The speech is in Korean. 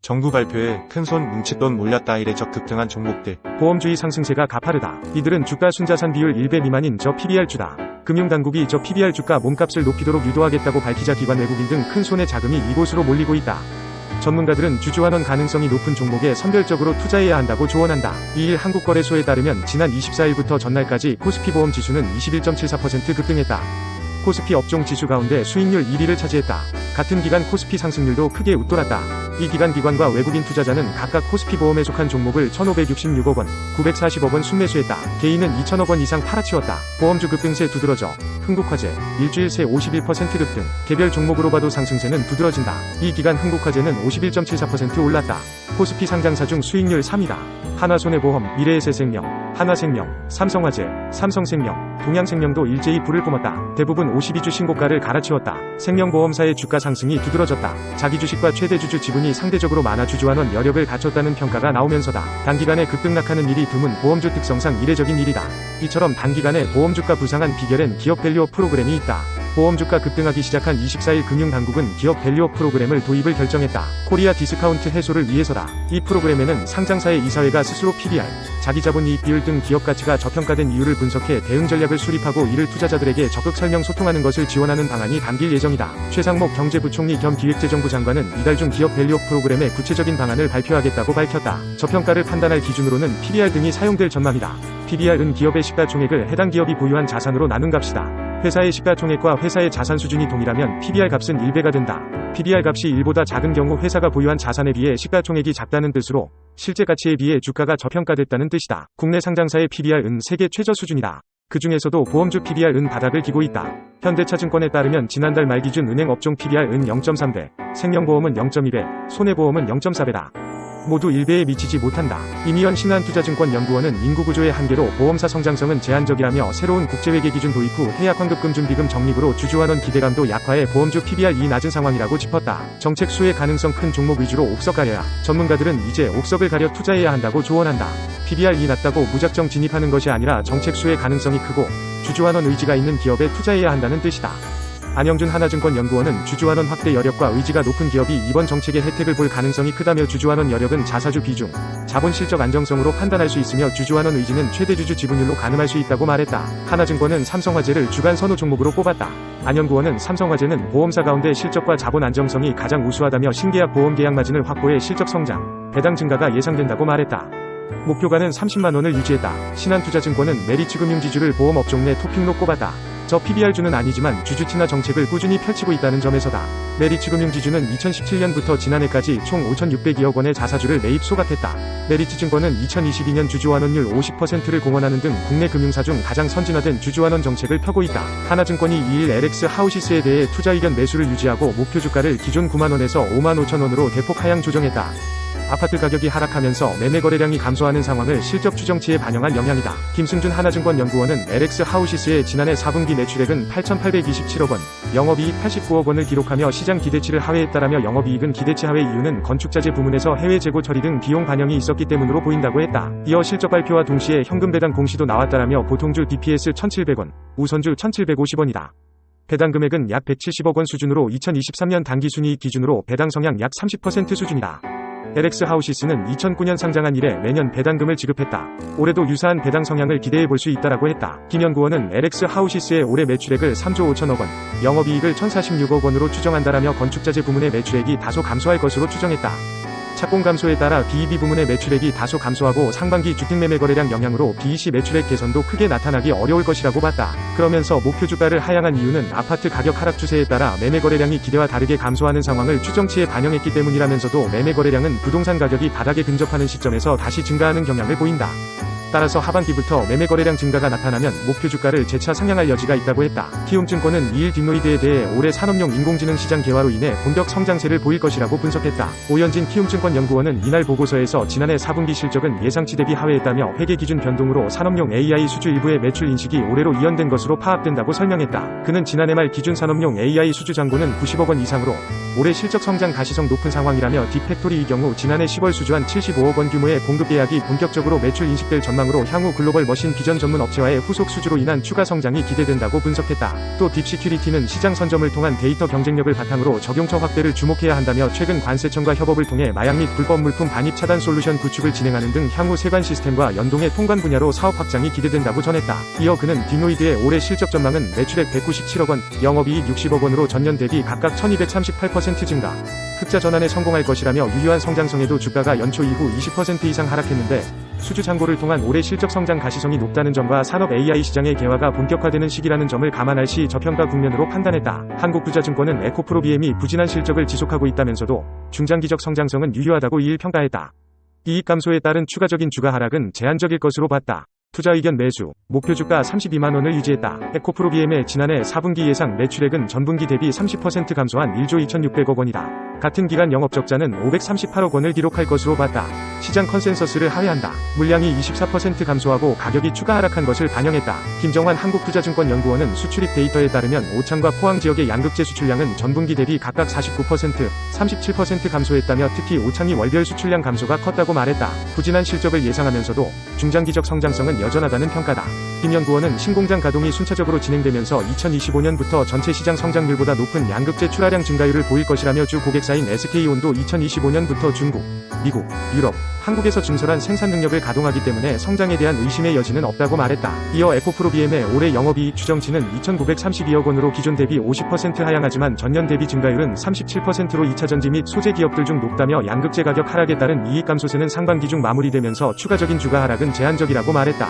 정부 발표에 큰손 뭉칫돈 몰렸다 이례적 급등한 종목들. 보험주의 상승세가 가파르다. 이들은 주가 순자산 비율 1배 미만인 저 PBR주다. 금융당국이 저 PBR 주가 몸값을 높이도록 유도하겠다고 밝히자 기관 외국인 등 큰 손의 자금이 이곳으로 몰리고 있다. 전문가들은 주주환원 가능성이 높은 종목에 선별적으로 투자해야 한다고 조언한다. 이일 한국거래소에 따르면 지난 24일부터 전날까지 코스피 보험 지수는 21.74% 급등했다. 코스피 업종 지수 가운데 수익률 1위를 차지했다. 같은 기간 코스피 상승률도 크게 웃돌았다. 이 기간 기관과 외국인 투자자는 각각 코스피 보험에 속한 종목을 1,566억 원, 940억 원 순매수했다. 개인은 2,000억 원 이상 팔아치웠다. 보험주 급등세 두드러져. 흥국화재, 일주일 새 51% 급등. 개별 종목으로 봐도 상승세는 두드러진다. 이 기간 흥국화재는 51.74% 올랐다. 코스피 상장사 중 수익률 3위다. 하나손해보험, 미래에셋생명, 하나생명, 삼성화재, 삼성생명, 동양생명도 일제히 불을 뿜었다. 대부분 52주 신고가를 갈아치웠다. 생명보험사의 주가 상승이 두드러졌다. 자기 주식과 최대 주주 지분이 상대적으로 많아 주주환원 여력을 갖췄다는 평가가 나오면서다. 단기간에 급등락하는 일이 드문 보험주 특성상 이례적인 일이다. 이처럼 단기간에 보험주가 부상한 비결엔 기업 밸류업 프로그램이 있다. 보험주가 급등하기 시작한 24일 금융당국은 기업 밸류업 프로그램을 도입을 결정했다. 코리아 디스카운트 해소를 위해서다. 이 프로그램에는 상장사의 이사회가 스스로 PBR, 자기자본이익 비율 등 기업 가치가 저평가된 이유를 분석해 대응 전략을 수립하고 이를 투자자들에게 적극 설명 소통하는 것을 지원하는 방안이 담길 예정이다. 최상목 경제부총리 겸 기획재정부 장관은 이달 중 기업 밸류업 프로그램의 구체적인 방안을 발표하겠다고 밝혔다. 저평가를 판단할 기준으로는 PBR 등이 사용될 전망이다. PBR은 기업의 시가총액을 해당 기업이 보유한 자산으로 나눈 값이다. 회사의 시가총액과 회사의 자산 수준이 동일하면 PBR 값은 1배가 된다. PBR 값이 1보다 작은 경우 회사가 보유한 자산에 비해 시가총액이 작다는 뜻으로 실제 가치에 비해 주가가 저평가됐다는 뜻이다. 국내 상장사의 PBR은 세계 최저 수준이다. 그 중에서도 보험주 PBR은 바닥을 기고 있다. 현대차증권에 따르면 지난달 말 기준 은행 업종 PBR은 0.3배, 생명보험은 0.2배, 손해보험은 0.4배다. 모두 1배에 미치지 못한다. 이미연 신한투자증권연구원은 인구구조의 한계로 보험사 성장성은 제한적이라며 새로운 국제회계 기준 도입 후 해약환급금준비금 적립으로 주주환원 기대감도 약화해 보험주 PBR이 낮은 상황이라고 짚었다. 정책 수혜 가능성 큰 종목 위주로 옥석 가려야. 전문가들은 이제 옥석을 가려 투자해야 한다고 조언한다. PBR이 낮다고 무작정 진입하는 것이 아니라 정책 수혜 가능성이 크고 주주환원 의지가 있는 기업에 투자해야 한다는 뜻이다. 안영준 하나증권연구원은 주주환원 확대 여력과 의지가 높은 기업이 이번 정책의 혜택을 볼 가능성이 크다며 주주환원 여력은 자사주 비중, 자본 실적 안정성으로 판단할 수 있으며 주주환원 의지는 최대 주주 지분율로 가늠할 수 있다고 말했다. 하나증권은 삼성화재를 주간 선호 종목으로 꼽았다. 안 연구원은 삼성화재는 보험사 가운데 실적과 자본 안정성이 가장 우수하다며 신계약 보험 계약 마진을 확보해 실적 성장, 배당 증가가 예상된다고 말했다. 목표가는 30만원을 유지했다. 신한투자증권은 메리츠금융지주를 보험 업종 내 토픽로 꼽았다. 저 PBR주는 아니지만 주주 친화 정책을 꾸준히 펼치고 있다는 점에서다. 메리츠금융지주는 2017년부터 지난해까지 총 5,602억 원의 자사주를 매입 소각했다. 메리츠증권은 2022년 주주환원율 50%를 공언하는 등 국내 금융사 중 가장 선진화된 주주환원 정책을 펴고 있다. 하나증권이 2일 LX 하우시스에 대해 투자 의견 매수를 유지하고 목표 주가를 기존 9만원에서 55,000원으로 대폭 하향 조정했다. 아파트 가격이 하락하면서 매매 거래량이 감소하는 상황을 실적 추정치에 반영한 영향이다. 김승준 하나증권 연구원은 LX 하우시스의 지난해 4분기 매출액은 8,827억 원, 영업이익 89억 원을 기록하며 시장 기대치를 하회했다라며 영업이익은 기대치 하회 이유는 건축자재 부문에서 해외 재고 처리 등 비용 반영이 있었기 때문으로 보인다고 했다. 이어 실적 발표와 동시에 현금 배당 공시도 나왔다라며 보통주 DPS 1,700원, 우선주 1,750원이다. 배당 금액은 약 170억 원 수준으로 2023년 당기순이익 기준으로 배당 성향 약 30% 수준이다. LX 하우시스는 2009년 상장한 이래 매년 배당금을 지급했다. 올해도 유사한 배당 성향을 기대해 볼 수 있다라고 했다. 김 연구원은 LX 하우시스의 올해 매출액을 3조 5천억 원, 영업이익을 1,046억 원으로 추정한다라며 건축자재 부문의 매출액이 다소 감소할 것으로 추정했다. 착공 감소에 따라 BEB 부문의 매출액이 다소 감소하고 상반기 주택매매 거래량 영향으로 BEC 매출액 개선도 크게 나타나기 어려울 것이라고 봤다. 그러면서 목표 주가를 하향한 이유는 아파트 가격 하락 추세에 따라 매매 거래량이 기대와 다르게 감소하는 상황을 추정치에 반영했기 때문이라면서도 매매 거래량은 부동산 가격이 바닥에 근접하는 시점에서 다시 증가하는 경향을 보인다. 따라서 하반기부터 매매 거래량 증가가 나타나면 목표 주가를 재차 상향할 여지가 있다고 했다. 키움증권은 이일 딥노이드에 대해 올해 산업용 인공지능 시장 개화로 인해 본격 성장세를 보일 것이라고 분석했다. 오현진 키움증권 연구원은 이날 보고서에서 지난해 4분기 실적은 예상치 대비 하회했다며 회계 기준 변동으로 산업용 AI 수주 일부의 매출 인식이 올해로 이연된 것으로 파악된다고 설명했다. 그는 지난해 말 기준 산업용 AI 수주 잔고는 90억 원 이상으로 올해 실적 성장 가시성 높은 상황이라며 딥팩토리 이 경우 지난해 10월 수주한 75억 원 규모의 공급 계약이 본격적으로 매출 인식될 전망으로 향후 글로벌 머신 비전 전문 업체와의 후속 수주로 인한 추가 성장이 기대된다고 분석했다. 또 딥시큐리티는 시장 선점을 통한 데이터 경쟁력을 바탕으로 적용처 확대를 주목해야 한다며 최근 관세청과 협업을 통해 마약 및 불법 물품 반입 차단 솔루션 구축을 진행하는 등 향후 세관 시스템과 연동의 통관 분야로 사업 확장이 기대된다고 전했다. 이어 그는 디노이드의 올해 실적 전망은 매출액 197억 원, 영업이익 60억 원으로 전년 대비 각각 1238% 증가, 흑자 전환에 성공할 것이라며 유효한 성장성에도 주가가 연초 이후 20% 이상 하락했는데 수주 창고를 통한 올해 실적 성장 가시성이 높다는 점과 산업 AI 시장의 개화가 본격화되는 시기라는 점을 감안할 시 저평가 국면으로 판단했다. 한국투자증권은 에코프로비엠이 부진한 실적을 지속하고 있다면서도 중장기적 성장성은 유효하다고 이일 평가했다. 이익 감소에 따른 추가적인 주가 하락은 제한적일 것으로 봤다. 투자 의견 매수, 목표 주가 32만 원을 유지했다. 에코프로비엠의 지난해 4분기 예상 매출액은 전분기 대비 30% 감소한 1조 2,600억 원이다. 같은 기간 영업적자는 538억 원을 기록할 것으로 봤다. 시장 컨센서스를 하회한다. 물량이 24% 감소하고 가격이 추가 하락한 것을 반영했다. 김정환 한국투자증권연구원은 수출입 데이터에 따르면 오창과 포항 지역의 양극재 수출량은 전분기 대비 각각 49%, 37% 감소했다며 특히 오창이 월별 수출량 감소가 컸다고 말했다. 부진한 실적을 예상하면서도 중장기적 성장성은 여전하다는 평가다. 김 연구원은 신공장 가동이 순차적으로 진행되면서 2025년부터 전체 시장 성장률보다 높은 양극재 출하량 증가율을 보일 것이라며 주 고객사인 SK온도 2025년부터 중국, 미국, 유럽, 한국에서 증설한 생산 능력을 가동하기 때문에 성장에 대한 의심의 여지는 없다고 말했다. 이어 에코프로비엠의 올해 영업이익 추정치는 2,932억 원으로 기존 대비 50% 하향하지만 전년 대비 증가율은 37%로 2차전지 및 소재 기업들 중 높다며 양극재 가격 하락에 따른 이익 감소세는 상반기 중 마무리되면서 추가적인 주가 하락은 제한적이라고 말했다.